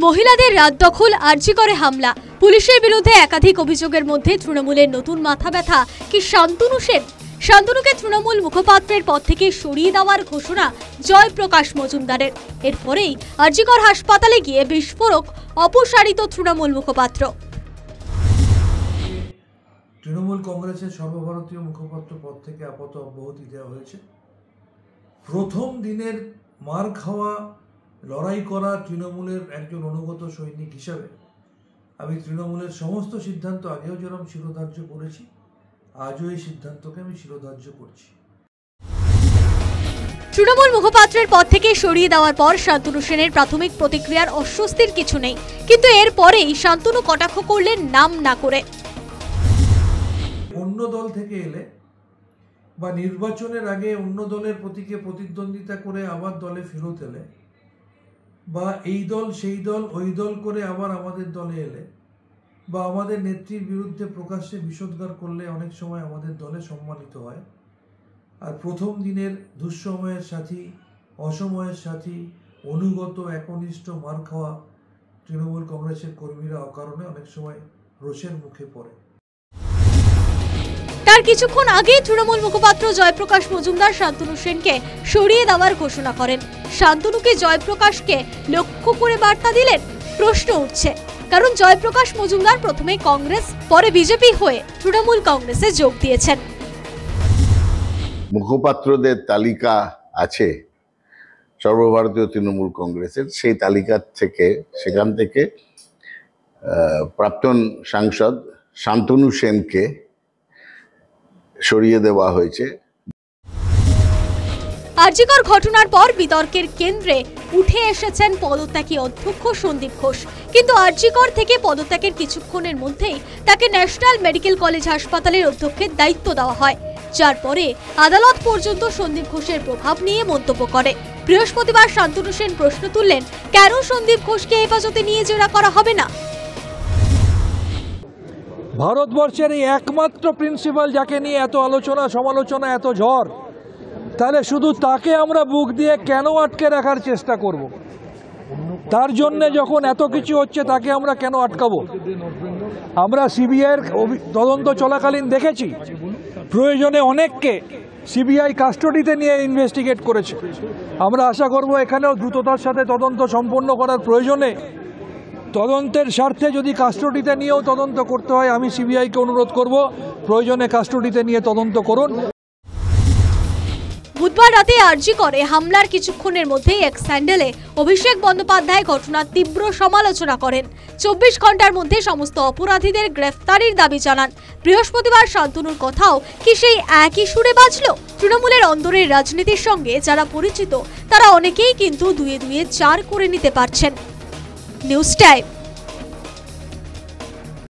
মহিলাদের রাত দখল, আরজি করে হামলা, পুলিশের বিরুদ্ধে একাধিক অভিযোগের মধ্যে তৃণমূলের নতুন মাথা ব্যথা কি শান্তনু সেন? শান্তনুকে তৃণমূল মুখপাত্রের পদ থেকে সরিয়ে দেওয়ার ঘোষণা জয়প্রকাশ মজুমদারের। এরপরেই আরজিকর হাসপাতালে গিয়ে বিস্ফোরক অপসারিত তৃণমূল মুখপাত্র। তৃণমূল কংগ্রেসের সর্বভারতীয় মুখপাত্র পদ থেকে আপাতত অব্যাহতি দেওয়া হয়েছে। প্রথম দিনের মার খাওয়া লড়াই করা তৃণমূলের একজন অনুগত সৈনিক হিসাবে আমি তৃণমূলের সমস্ত সিদ্ধান্ত আগেও যেরকম শিরোধার্য করেছি, আজও এই সিদ্ধান্তকে আমি শিরোধার্য করছি। তৃণমূল মুখপাত্রের পদ থেকে সরিয়ে দেওয়ার পর শান্তনু সেনের প্রাথমিক প্রতিক্রিয়ার অস্বস্তির কিছু নেই, কিন্তু এরপরেই শান্তনু কটাক্ষ করলেন নাম না করে। অন্য দল থেকে এলে বা নির্বাচনের আগে অন্য দলের প্রতীকে প্রতিদ্বন্দ্বিতা করে আবার দলে ফেরত এলে, বা এই দল সেই দল ওই দল করে আবার আমাদের দলে এলে, বা আমাদের নেত্রীর বিরুদ্ধে প্রকাশ্যে বিষোদ্গার করলে অনেক সময় আমাদের দলে সম্মানিত হয়। আর প্রথম দিনের দুঃসময়ের সাথী, অসময়ের সাথী, অনুগত একনিষ্ঠ মার খাওয়া তৃণমূল কংগ্রেসের কর্মীরা অকারণে অনেক সময় রোষের মুখে পড়ে। তার কিছুক্ষণ আগে তৃণমূল মুখপাত্র জয়প্রকাশ মজুমদার শান্তনু সেনকে সরিয়ে দেওয়ার ঘোষণা করেন। শান্তনুকে জয়প্রকাশকে লক্ষ্য করে বার্তা দিলেন? প্রশ্ন উঠছে, কারণ জয়প্রকাশ মজুমদার প্রথমে কংগ্রেস, পরে বিজেপি হয়ে তৃণমূল কংগ্রেসে যোগ দিয়েছেন। মুখপাত্রদের তালিকা আছে সর্বভারতীয় তৃণমূল কংগ্রেসের, সেই তালিকা থেকে সেখান থেকে প্রাক্তন সাংসদ শান্তনু সেনকে সরিয়ে দেওয়া হয়েছে। আরজিকর ঘটনার পর বিতর্কের কেন্দ্রে উঠে এসেছেন পদত্যাগী অধ্যক্ষ সন্দীপ ঘোষ, কিন্তু আরজিকর থেকে পদত্যাগের কিছুক্ষণের মধ্যেই তাকে ন্যাশনাল মেডিকেল কলেজ হাসপাতালের অধ্যক্ষের দায়িত্ব দেওয়া হয়, যার পরে আদালত পর্যন্ত সন্দীপ ঘোষের প্রভাব নিয়ে মন্তব্য করে। বৃহস্পতিবার শান্তনু সেন প্রশ্ন তুললেন, কেন সন্দীপ ঘোষকে হেফাজতে নিয়ে জেরা করা হবে না? ভারতবর্ষের এই একমাত্র প্রিন্সিপাল যাকে নিয়ে এত আলোচনা সমালোচনা, এত ঝড়, তাহলে শুধু তাকে আমরা বুক দিয়ে কেন আটকে রাখার চেষ্টা করব? তার জন্য যখন এত কিছু হচ্ছে তাকে আমরা কেন আটকাবো? আমরা সিবিআইয়ের তদন্ত চলাকালীন দেখেছি প্রয়োজনে অনেককে সিবিআই কাস্টডিতে নিয়ে ইনভেস্টিগেট করেছে। আমরা আশা করব এখানেও দ্রুততার সাথে তদন্ত সম্পন্ন করার প্রয়োজনে তদন্তের স্বার্থে যদি কাস্টডিতে নিয়েও তদন্ত করতে হয়, আমি সিবিআইকে অনুরোধ করব প্রয়োজনে কাস্টডিতে নিয়ে তদন্ত করুন। বুধবার রাতে আরজিকরে হামলার কিছুক্ষণের মধ্যেই এক স্যান্ডেলে অভিষেক বন্দ্যোপাধ্যায় ঘটনার তীব্র সমালোচনা করেন। 24 ঘন্টার মধ্যে সমস্ত অপরাধীদের গ্রেফতারির দাবি জানান। বৃহস্পতিবার শান্তনুর কথাও কি সেই একই সুরে বাজল? তৃণমূলের অন্দরের রাজনীতির সঙ্গে যারা পরিচিত তারা অনেকেই কিন্তু দুয়ে দুয়ে 4 করে নিতে পারছেন। News time.